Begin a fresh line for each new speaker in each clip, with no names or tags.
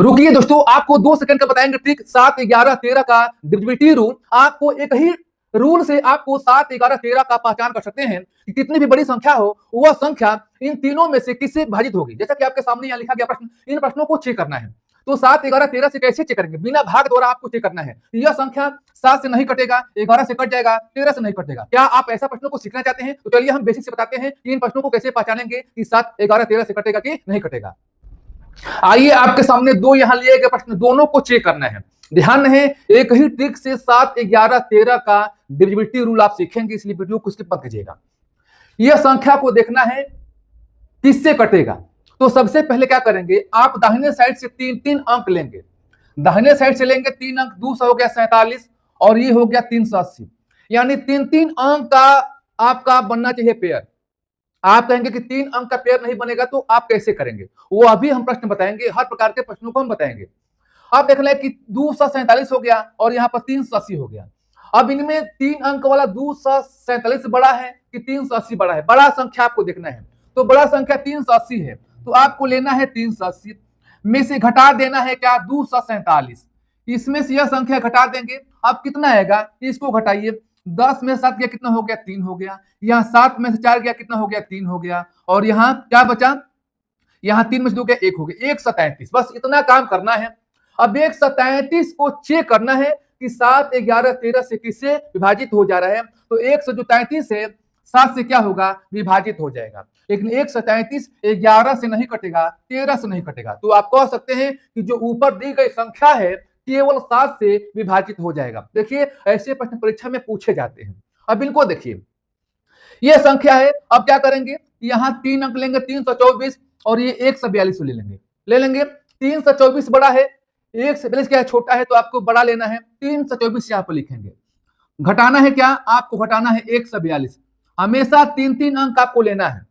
रुकिए दोस्तों, आपको 2 सेकंड का बताएंगे ट्रिक 7, 11, 13 का डिविजिबिलिटी रूल। आपको एक ही रूल से आपको 7, 11, 13 का पहचान कर सकते हैं कि कितनी भी बड़ी संख्या हो वह संख्या इन तीनों में से किससे विभाजित होगी। जैसा कि आपके सामने यहाँ लिखा गया प्रश्न, इन प्रश्नों को चेक करना है। तो 7, 11, 13 से कैसे चेक करेंगे? बिना भाग द्वारा आपको चेक करना है। यह संख्या 7 से नहीं कटेगा, 11 से कट जाएगा, 13 से नहीं कटेगा। क्या आप ऐसा प्रश्नों को सीखना चाहते हैं? तो चलिए हम बेसिक से बताते हैं कि इन प्रश्नों को कैसे पहचानेंगे कि 7, 11, 13 से कटेगा कि नहीं कटेगा। आइए आपके सामने दो यहां लिए गए प्रश्न, दोनों को चेक करना है। ध्यान रहे, एक ही ट्रिक से 7, 11, 13 का डिविजिबिलिटी रूल आप सीखेंगे, इसलिए वीडियो को स्किप मत कीजिएगा। यह संख्या को देखना है किससे कटेगा। तो सबसे पहले क्या करेंगे, आप दाहिने साइड से 3 अंक लेंगे। दाहिने साइड से लेंगे 3 अंक, 2 हो गया 47 और ये हो गया 380, यानी 3 अंक का आपका बनना चाहिए पेयर। आप कहेंगे कि 3 अंक का पेयर नहीं बनेगा तो आप कैसे करेंगे, वो अभी हम प्रश्न बताएंगे, हर प्रकार के प्रश्नों को हम बताएंगे। आप देख लें कि 247 हो गया और यहाँ पर 380 हो गया। अब इनमें 3 अंक वाला 247 बड़ा है कि 380 बड़ा है? बड़ा संख्या आपको देखना है, तो बड़ा संख्या 380 है, तो आपको लेना है 380 में से घटा देना है क्या, 247। इसमें से यह संख्या घटा देंगे, अब कितना आएगा इसको घटाइए। 10 में 7 गया कितना हो गया, 3 हो गया। यहाँ 7 में से 4 गया कितना हो गया, 3 हो गया। और यहाँ क्या बचा, यहाँ 3 में से 2 गया 1 हो गया, 137। बस इतना काम करना है। अब 137 को चेक करना है कि 7, 11, 13 से किससे विभाजित हो जा रहा है। तो 133 है, 7 से क्या होगा, विभाजित हो जाएगा। लेकिन 137 11 से नहीं कटेगा, 13 से नहीं कटेगा। तो आप कह सकते हैं कि जो ऊपर दी गई संख्या है केवल 7 से विभाजित हो जाएगा। देखिए ऐसे प्रश्न परीक्षा में पूछे जाते हैं। अब इनको देखिए, यह संख्या है। अब क्या करेंगे, यहाँ 3 अंक लेंगे 324 और ये 142 ले लेंगे। 324 बड़ा है, 142 क्या है, छोटा है, तो आपको बड़ा लेना है। 324 यहाँ पर लिखेंगे। घटाना है क्या, आपको घटाना है 142। हमेशा 3 अंक आपको लेना है।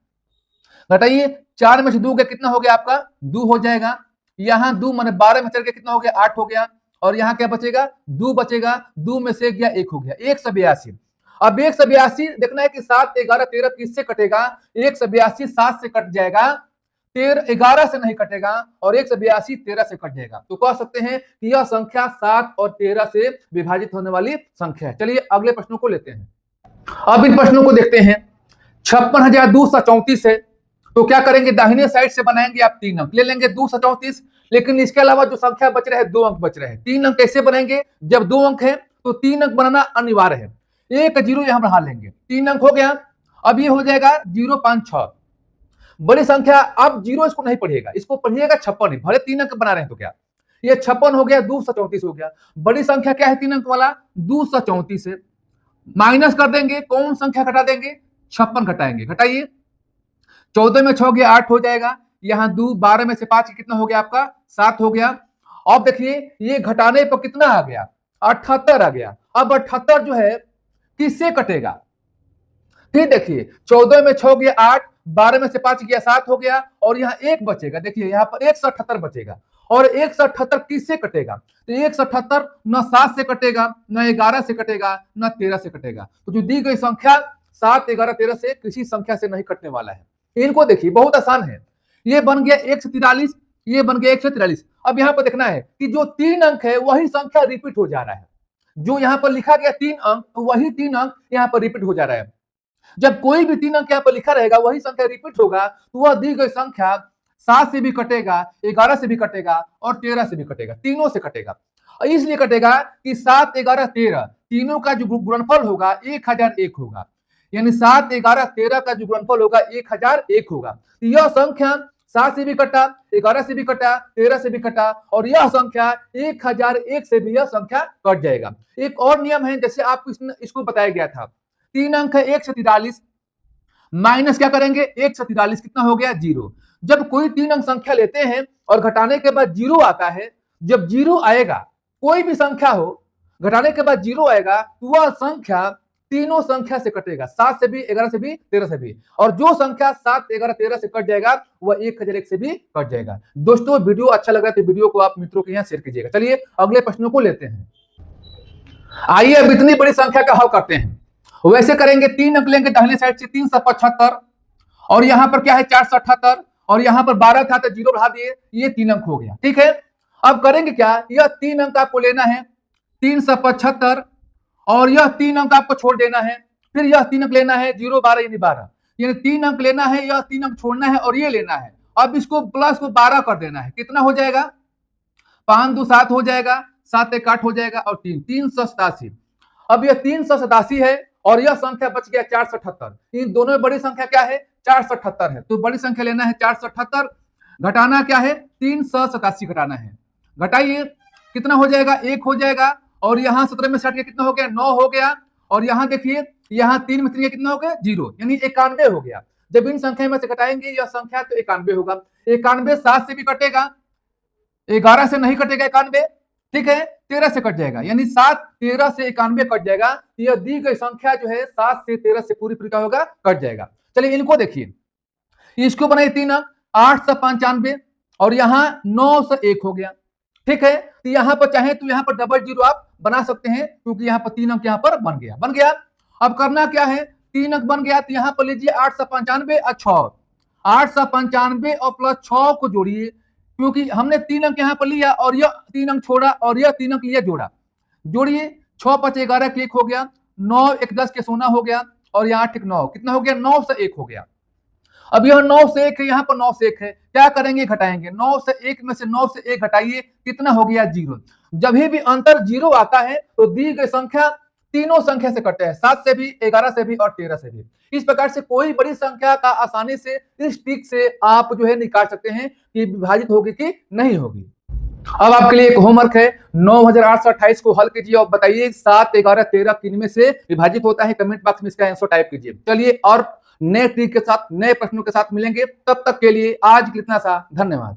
घटाइए, 4 में से 2 गया कितना हो गया आपका, 2 हो जाएगा। यहाँ 2 माने 12 में चल गया कितना हो गया, 8 हो गया। और यहाँ क्या बचेगा, 2 बचेगा। 2 में से गया 1 हो गया, 182। अब 182 देखना है कि 7, 11, 13 किससे कटेगा। 182 7 से कट जाएगा, 11 से नहीं कटेगा, और 182 13 से कट जाएगा। तो कह सकते हैं कि यह संख्या 7 और 13 से विभाजित होने वाली संख्या है। चलिए अगले प्रश्नों को लेते हैं। अब इन प्रश्नों को देखते हैं। 56,234 है, तो क्या करेंगे, दाहिने साइड से बनाएंगे आप 3 अंक ले लेंगे, 234। लेकिन इसके अलावा जो संख्या बच रहे हैं 2 अंक बच रहे हैं। 3 अंक कैसे बनेंगे, जब 2 अंक है तो 3 अंक बनाना अनिवार्य है। एक जीरो यहां बढ़ा लेंगे, 3 अंक हो गया। अब ये हो जाएगा 056, बड़ी संख्या। अब जीरो इसको नहीं पढ़िएगा, इसको पढ़िएगा 56 भले 3 अंक बना रहे हैं तो क्या, ये 56 हो गया, 234 हो गया। बड़ी संख्या क्या है 3 अंक वाला, 234 है। माइनस कर देंगे, कौन संख्या घटा देंगे, 56 घटाएंगे। घटाइए, 14 में 6 गया 8 हो जाएगा। यहाँ 2, 12 में से 5 कितना हो गया आपका, 7 हो गया। अब देखिए ये घटाने पर कितना आ गया, 78 आ गया। अब 78 जो है किससे कटेगा, फिर देखिए 14 में 6 गया 8, 12 में से 5 गया 7 हो गया, और यहाँ 1 बचेगा। देखिए यहाँ पर 178 बचेगा, और 178 किससे कटेगा, तो 178 न 7 से कटेगा, न 11 से कटेगा, न 13 से कटेगा। तो जो दी गई संख्या 7, 11, 13 से किसी संख्या से नहीं कटने वाला है। इनको देखिए बहुत आसान है। ये बन गया 143, ये बन गया 143। अब यहाँ पर देखना है कि जो 3 अंक है वही संख्या रिपीट हो जा रहा है। जो यहाँ पर लिखा गया 3 अंक, वही 3 अंक यहाँ पर रिपीट हो जा रहा है। जब कोई भी 3 अंक यहाँ पर लिखा रहेगा वही संख्या रिपीट होगा, तो वह दी गई संख्या 7 से भी कटेगा, 11 से भी कटेगा, और 13 से भी कटेगा, तीनों से कटेगा। इसलिए कटेगा कि 7, 11, 13 तीनों का जो गुणनफल होगा 1001 होगा। यानी 7, 11, 13 का जो गुणनफल होगा 1001 होगा। यह संख्या 7 से भी कटा, 11 से भी कटा, 13 से भी कटा, और यह संख्या 1001 से भी यह संख्या कट जाएगा। एक और नियम है, जैसे आपको इसको बताया गया था। 3 अंक है 143, माइनस क्या करेंगे 143, कितना हो गया, 0। जब कोई 3 अंक संख्या लेते हैं और घटाने के बाद 0 आता है, जब 0 आएगा, कोई भी संख्या हो, घटाने के बाद 0 आएगा, तो वह संख्या तीनों संख्या से कटेगा, 7 से भी, 11 से भी, 13 से भी। और जो संख्या 7, 11, 13 से कट जाएगा वह 1001 से भी कट जाएगा। दोस्तों वीडियो अच्छा लग रहा है तो वीडियो को आप मित्रों के यहाँ शेयर कीजिएगा। चलिए अगले प्रश्नों को लेते हैं। आइए अब इतनी बड़ी संख्या का हल करते हैं। वैसे करेंगे, 3 अंक लेंगे दाहिने साइड से 375, और यहां पर क्या है 478, और यहाँ पर 12 था तो 0 बढ़ा दिए, ये 3 अंक हो गया। ठीक है, अब करेंगे क्या, यह 3 अंक आपको लेना है 375 और यह 3 अंक आपको छोड़ देना है, फिर यह 3 अंक लेना है 0 12 यानी 12, यानी 3 अंक लेना है, यह 3 अंक छोड़ना है और ये लेना है। अब इसको प्लस को 12 कर देना है, कितना हो जाएगा, 5 2 7 हो जाएगा, 7 1 8 हो जाएगा और 3 387। अब यह 387 है और यह संख्या बच गया 478। इन दोनों में बड़ी संख्या क्या है, 478 है, तो बड़ी संख्या लेना है 478, घटाना क्या है 387 घटाना है, घटाइए कितना हो जाएगा 1 हो जाएगा और यहाँ 17 में 60 कितना हो गया 9 हो गया और यहाँ देखिए यहाँ 3 में 3 कितना हो गया 0 यानी 91 हो गया। जब इन संख्या में से घटाएंगे यह संख्या तो 91 होगा। 91 7 से भी कटेगा, 11 से नहीं कटेगा 91, ठीक है 13 से कट जाएगा, यानी 7 13 से 91 कट जाएगा। यह दी गई संख्या जो है 7 से 13 से पूरी पूरी का होगा कट जाएगा। चलिए इनको देखिए, इसको बनाइए 3 अंक 895 और यहाँ 901 हो गया। ठीक है, तो यहाँ पर चाहे तो यहाँ पर डबल जीरो आप बना सकते हैं क्योंकि यहाँ पर 3 अंक यहाँ पर बन गया। अब करना क्या है, 3 अंक बन गया तो यहाँ पर लीजिए 895 और 6, 895 और प्लस 6 को जोड़िए क्योंकि हमने 3 अंक यहाँ पर लिया और यह 3 अंक छोड़ा और यह 3 अंक लिया जोड़ा, जोड़िए 6 5 11 के 1 हो गया, 9 1 10 के 16 हो गया और यहाँ 8 1 9 कितना हो गया 9 से 1 हो गया। अब यह 9 से 1 है, यहाँ पर 9 से 1 है, क्या करेंगे घटाएंगे, 9 से 1 में से 9 से 1 घटाइए कितना हो गया 0। जब भी अंतर 0 आता है तो दी गई संख्या तीनों संख्या से कटते हैं, 7 से भी 11 से भी और 13 से भी। इस प्रकार से कोई बड़ी संख्या का आसानी से इस ट्रिक से आप जो है निकाल सकते हैं कि विभाजित होगी कि नहीं होगी। अब आपके लिए एक होमवर्क है, 9828 को हल कीजिए और बताइए 7 11 13 किन में से विभाजित होता है, कमेंट बॉक्स में इसका आंसर टाइप कीजिए। चलिए और नए ट्रिक के साथ नए प्रश्नों के साथ मिलेंगे, तब तक के लिए आज इतना सा धन्यवाद।